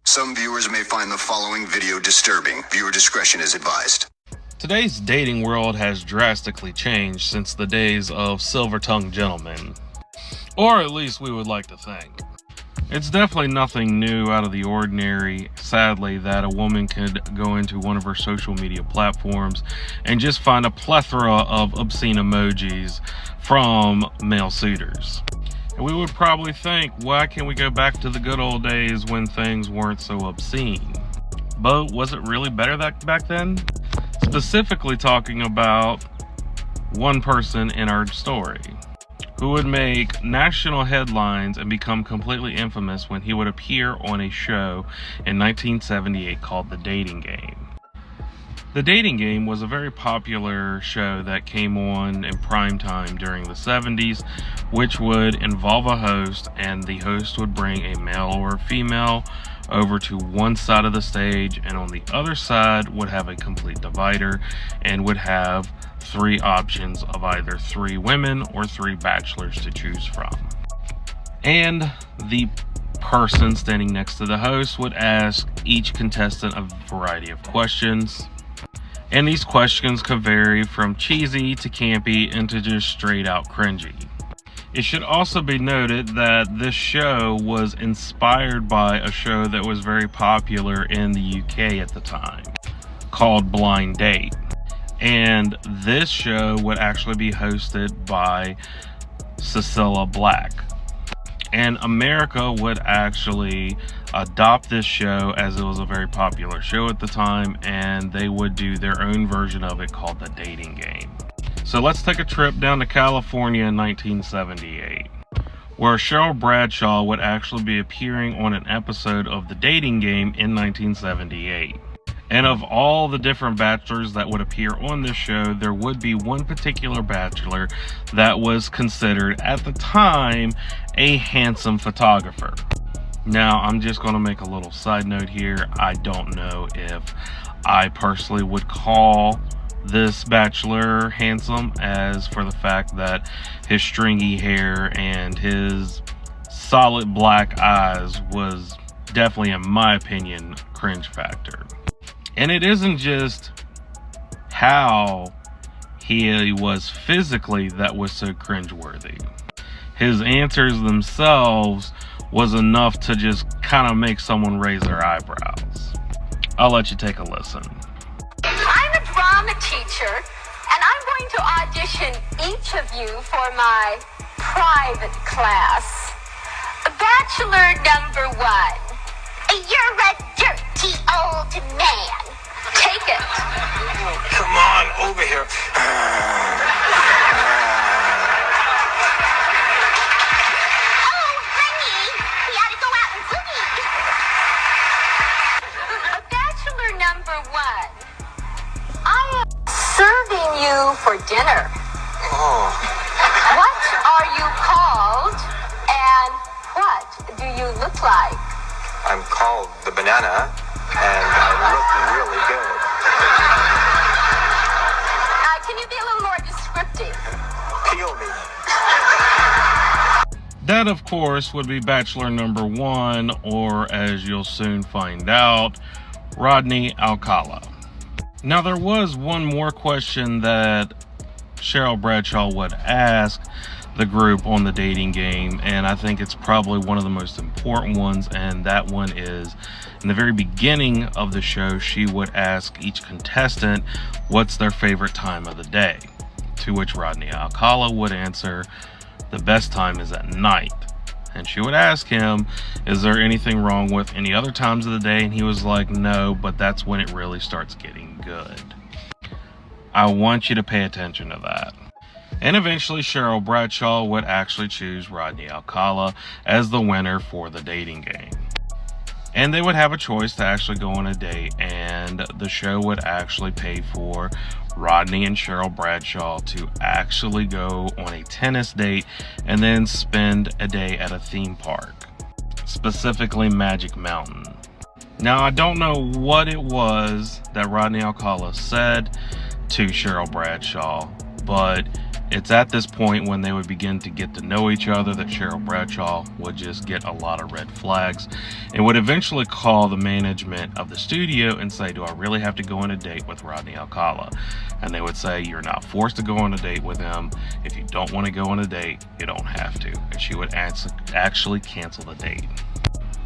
Some viewers may find the following video disturbing. Viewer discretion is advised. Today's dating world has drastically changed since the days of silver-tongued gentlemen. Or at least we would like to think. It's definitely nothing new out of the ordinary, sadly, that a woman could go into one of her social media platforms and just find a plethora of obscene emojis from male suitors. And we would probably think, why can't we go back to the good old days when things weren't so obscene? But was it really better back then? Specifically talking about one person in our story who would make national headlines and become completely infamous when he would appear on a show in 1978 called The Dating Game. The Dating Game was a very popular show that came on in prime time during the 70s, which would involve a host, and the host would bring a male or a female over to one side of the stage, and on the other side would have a complete divider and would have three options of either three women or three bachelors to choose from. And the person standing next to the host would ask each contestant a variety of questions. And these questions could vary from cheesy to campy and to just straight out cringy. It should also be noted that this show was inspired by a show that was very popular in the UK at the time, called Blind Date. And this show would actually be hosted by Cilla Black. And America would actually adopt this show as it was a very popular show at the time, and they would do their own version of it called The Dating Game. So let's take a trip down to California in 1978, where Cheryl Bradshaw would actually be appearing on an episode of The Dating Game in 1978. And of all the different bachelors that would appear on this show, there would be one particular bachelor that was considered at the time a handsome photographer. Now, I'm just going to make a little side note here. I don't know if I personally would call this bachelor handsome, as for the fact that his stringy hair and his solid black eyes was definitely, in my opinion, cringe factor. And it isn't just how he was physically that was so cringeworthy. His answers themselves was enough to just kind of make someone raise their eyebrows. I'll let you take a listen. I'm a drama teacher, and I'm going to audition each of you for my private class. Bachelor number 1. You're a dirty old man. Take it. Oh, come on, over here. Oh, honey, we ought to go out and boogie. Bachelor number 1. I am serving you for dinner. Oh. What are you called, and what do you look like? I'm called the banana, and I look really good. Can you be a little more descriptive? Peel me. That, of course, would be bachelor number 1, or as you'll soon find out, Rodney Alcala. Now, there was one more question that Cheryl Bradshaw would ask the group on The Dating Game, and I think it's probably one of the most important ones, and that one is, in the very beginning of the show, she would ask each contestant what's their favorite time of the day, to which Rodney Alcala would answer, the best time is at night. And she would ask him, is there anything wrong with any other times of the day? And he was like, no, but that's when it really starts getting good. I want you to pay attention to that. And eventually Cheryl Bradshaw would actually choose Rodney Alcala as the winner for The Dating Game. And they would have a choice to actually go on a date, and the show would actually pay for Rodney and Cheryl Bradshaw to actually go on a tennis date and then spend a day at a theme park, specifically Magic Mountain. Now, I don't know what it was that Rodney Alcala said to Cheryl Bradshaw, but It's at this point when they would begin to get to know each other that Cheryl Bradshaw would just get a lot of red flags and would eventually call the management of the studio and say, do I really have to go on a date with Rodney Alcala? And they would say, you're not forced to go on a date with him. If you don't want to go on a date, you don't have to. And she would actually cancel the date,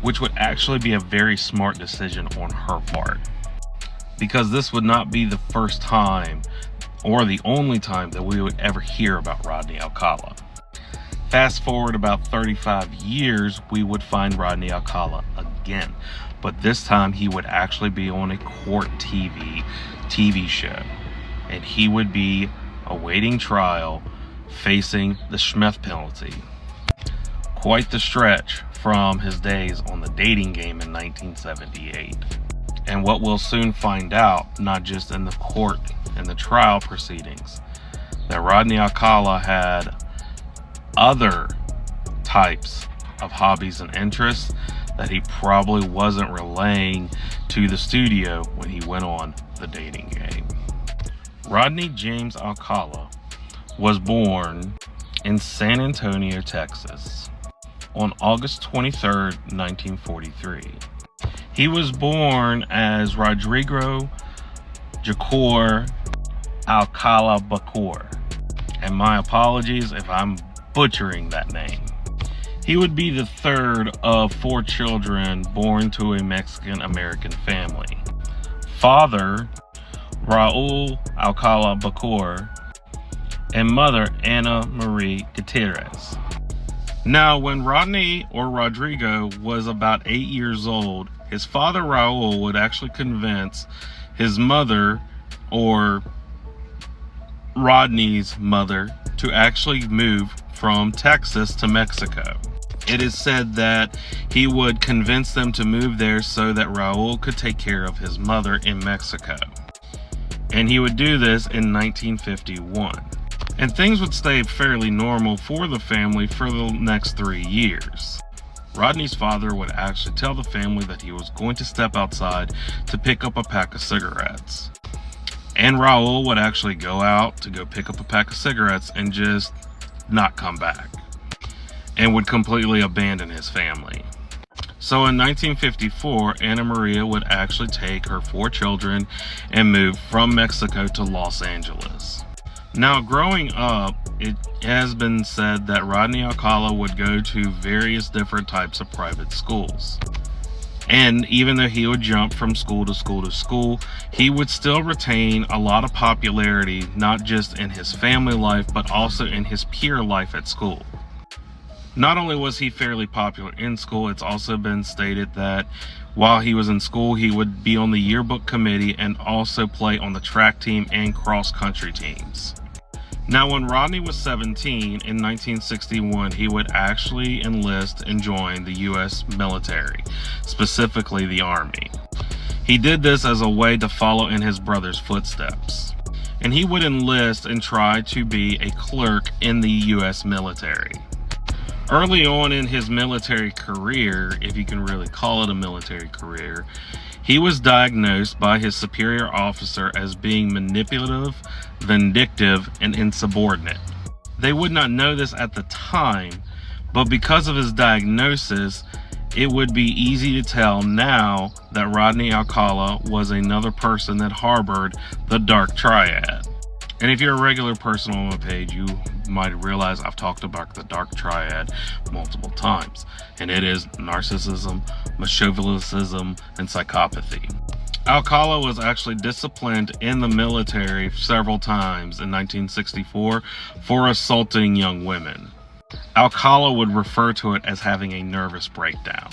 which would actually be a very smart decision on her part, because this would not be the first time or the only time that we would ever hear about Rodney Alcala. Fast forward about 35 years, we would find Rodney Alcala again, but this time he would actually be on a court TV show, and he would be awaiting trial, facing the Smith penalty. Quite the stretch from his days on the dating game in 1978. And what we'll soon find out, not just in the court and the trial proceedings, that Rodney Alcala had other types of hobbies and interests that he probably wasn't relaying to the studio when he went on the dating game. Rodney James Alcala was born in San Antonio, Texas on August 23rd, 1943. He was born as Rodrigo Jacor Alcala Bacor, and my apologies if I'm butchering that name. He would be the third of 4 children born to a Mexican-American family. Father, Raul Alcala Bacor, and mother, Ana Marie Gutierrez. Now, when Rodney or Rodrigo was about 8 years old, his father Raul would actually convince his mother, or Rodney's mother, to actually move from Texas to Mexico. It is said that he would convince them to move there so that Raul could take care of his mother in Mexico. And he would do this in 1951. And things would stay fairly normal for the family for the next 3 years. Rodney's father would actually tell the family that he was going to step outside to pick up a pack of cigarettes. And Raul would actually go out to go pick up a pack of cigarettes and just not come back, and would completely abandon his family. So in 1954, Ana Maria would actually take her 4 children and move from Mexico to Los Angeles. Now, growing up, it has been said that Rodney Alcala would go to various different types of private schools. And even though he would jump from school to school to school, he would still retain a lot of popularity, not just in his family life, but also in his peer life at school. Not only was he fairly popular in school, it's also been stated that while he was in school, he would be on the yearbook committee and also play on the track team and cross-country teams. Now, when Rodney was 17 in 1961, he would actually enlist and join the U.S. military, specifically the Army. He did this as a way to follow in his brother's footsteps. And he would enlist and try to be a clerk in the U.S. military. Early on in his military career, if you can really call it a military career, he was diagnosed by his superior officer as being manipulative, vindictive, and insubordinate. They would not know this at the time, but because of his diagnosis, it would be easy to tell now that Rodney Alcala was another person that harbored the dark triad. And if you're a regular person on my page, you might realize I've talked about the dark triad multiple times. And it is narcissism, Machiavellism, and psychopathy. Alcala was actually disciplined in the military several times in 1964 for assaulting young women. Alcala would refer to it as having a nervous breakdown.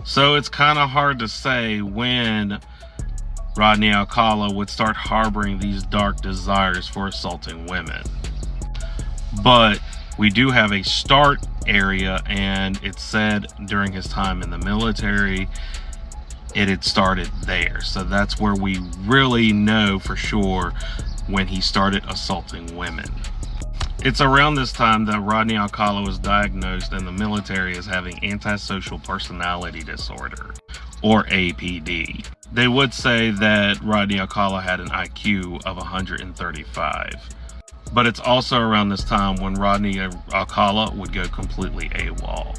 So it's kind of hard to say when Rodney Alcala would start harboring these dark desires for assaulting women. But we do have a start area, and it's said during his time in the military, it had started there. So that's where we really know for sure when he started assaulting women. It's around this time that Rodney Alcala was diagnosed in the military as having antisocial personality disorder, or APD. They would say that Rodney Alcala had an IQ of 135. But it's also around this time when Rodney Alcala would go completely AWOL.